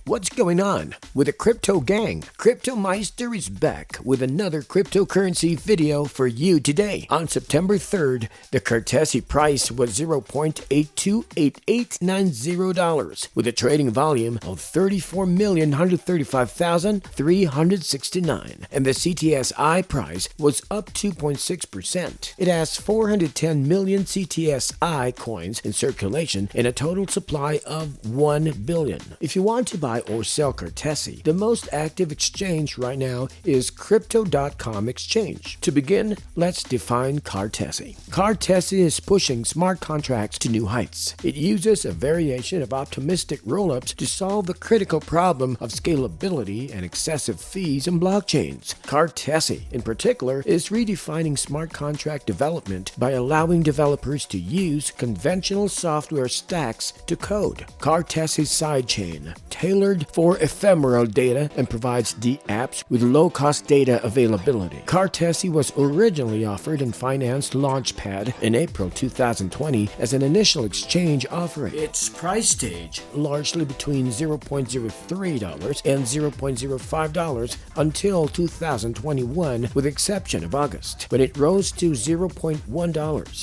What's going on with the crypto gang? Crypto Meister is back with another cryptocurrency video for you today. On September 3rd, the Cartesi price was $0.828890 with a trading volume of 34,135,369, and the CTSI price was up 2.6%. It has 410 million CTSI coins in circulation and a total supply of 1 billion. If you want to buy or sell Cartesi, the most active exchange right now is Crypto.com exchange. To begin, let's define Cartesi. Cartesi is pushing smart contracts to new heights. It uses a variation of optimistic rollups to solve the critical problem of scalability and excessive fees in blockchains. Cartesi, in particular, is redefining smart contract development by allowing developers to use conventional software stacks to code. Cartesi's sidechain, tailored for ephemeral data and provides DApps with low-cost data availability. Cartesi was originally offered in Finance Launchpad in April 2020 as an initial exchange offering. Its price stage largely between $0.03 and $0.05 until 2021, with exception of August, when it rose to $0.1.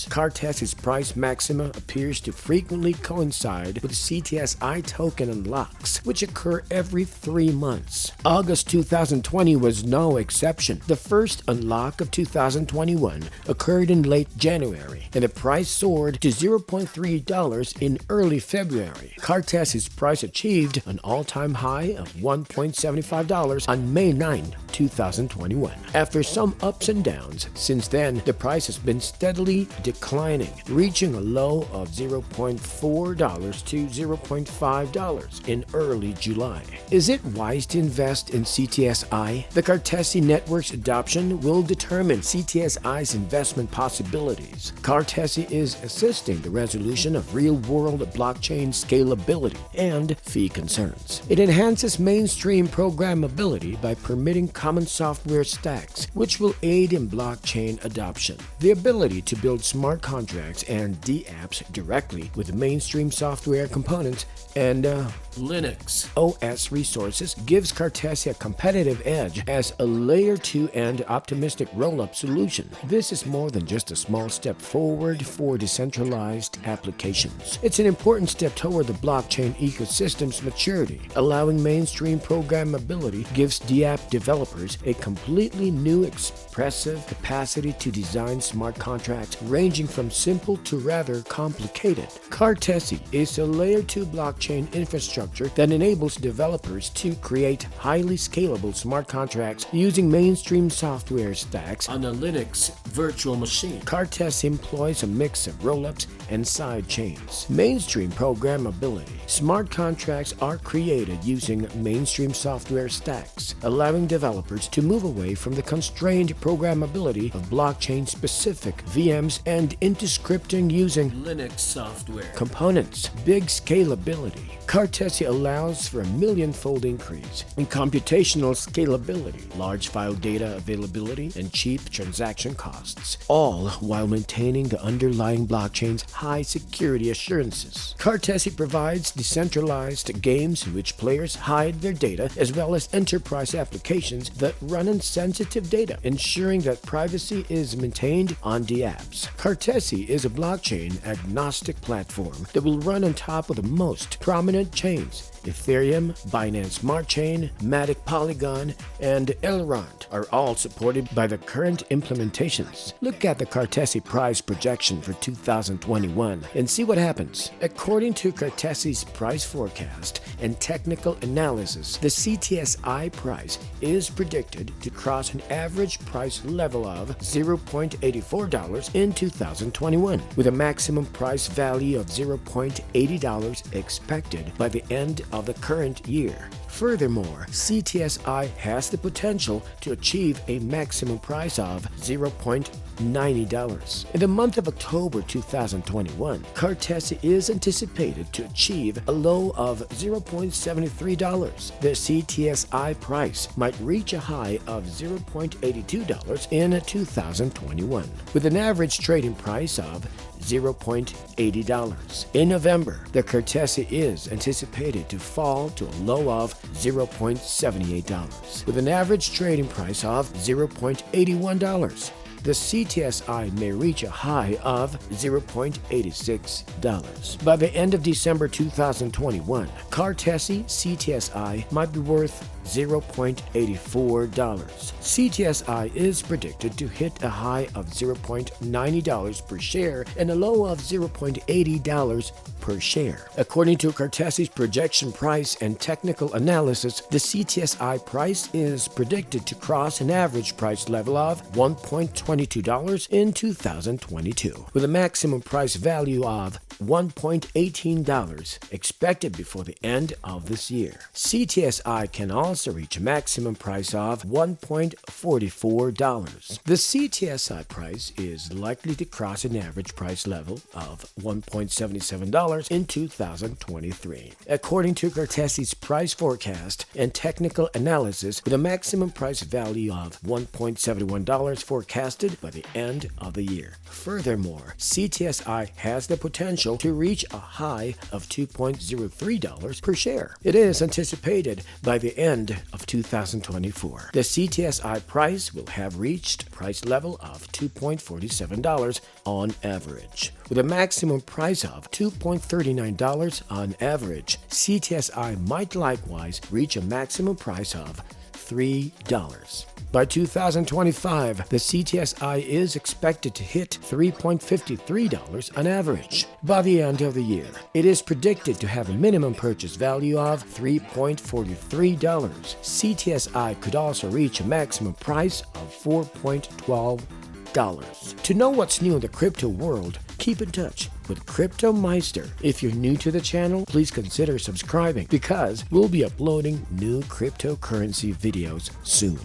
Cartesi's price maxima appears to frequently coincide with CTSI token unlocks, which occur every 3 months. August 2020 was no exception. The first unlock of 2021 occurred in late January, and the price soared to $0.3 in early February. Cartesi's price achieved an all-time high of $1.75 on May 9, 2021. After some ups and downs, since then, the price has been steadily declining, reaching a low of $0.4 to $0.5 in early July. Is it wise to invest in CTSI? The Cartesi network's adoption will determine CTSI's investment possibilities. Cartesi is assisting the resolution of real-world blockchain scalability and fee concerns. It enhances mainstream programmability by permitting common software stacks, which will aid in blockchain adoption. The ability to build smart contracts and DApps directly with mainstream software components and Linux OS resources gives Cartesi a competitive edge as a layer 2 and optimistic rollup solution. This is more than just a small step forward for decentralized applications. It's an important step toward the blockchain ecosystem's maturity. Allowing mainstream programmability gives DApp developers a completely new expressive capacity to design smart contracts ranging from simple to rather complicated. Cartesi is a layer 2 blockchain infrastructure that enables developers to create highly scalable smart contracts using mainstream software stacks on a Linux virtual machine. Cartesi employs a mix of rollups and side chains. Mainstream programmability. Smart contracts are created using mainstream software stacks, allowing developers to move away from the constrained programmability of blockchain-specific VMs and into scripting using Linux software components. Big scalability. Cartesi allows for a million-fold increase in computational scalability, large file data availability, and cheap transaction costs, all while maintaining the underlying blockchain's high security assurances. Cartesi provides decentralized games in which players hide their data, as well as enterprise applications that run on sensitive data, ensuring that privacy is maintained on DApps. Cartesi is a blockchain-agnostic platform that will run on top of the most prominent chains. Ethereum, Binance Smart Chain, Matic Polygon, and Elrond are all supported by the current implementations. Look at the Cartesi price projection for 2021 and see what happens. According to Cartesi's price forecast and technical analysis, the CTSI price is predicted to cross an average price level of $0.84 in 2021, with a maximum price value of $0.80 expected by the end of the current year. Furthermore, CTSI has the potential to achieve a maximum price of $0.90. In the month of October 2021, Cartesi is anticipated to achieve a low of $0.73. The CTSI price might reach a high of $0.82 in 2021, with an average trading price of $0.80. In November, the Cartesi is anticipated to fall to a low of $0.78, with an average trading price of $0.81. The CTSI may reach a high of $0.86. By the end of December 2021, Cartesi CTSI might be worth $0.84. CTSI is predicted to hit a high of $0.90 per share and a low of $0.80 per share. According to Cartesi's projection price and technical analysis, the CTSI price is predicted to cross an average price level of $1.22 in 2022, with a maximum price value of $1.18 expected before the end of this year. CTSI can also reach a maximum price of $1.44. The CTSI price is likely to cross an average price level of $1.77 in 2023. According to Cartesi's price forecast and technical analysis, with a maximum price value of $1.71 forecasted by the end of the year. Furthermore, CTSI has the potential to reach a high of $2.03 per share. It is anticipated by the end of 2024. The CTSI price will have reached a price level of $2.47 on average, with a maximum price of $2.39 on average. CTSI might likewise reach a maximum price of $3. By 2025, the CTSI is expected to hit $3.53 on average. By the end of the year, it is predicted to have a minimum purchase value of $3.43. CTSI could also reach a maximum price of $4.12. To know what's new in the crypto world, keep in touch with Crypto Meister. If you're new to the channel, please consider subscribing because we'll be uploading new cryptocurrency videos soon.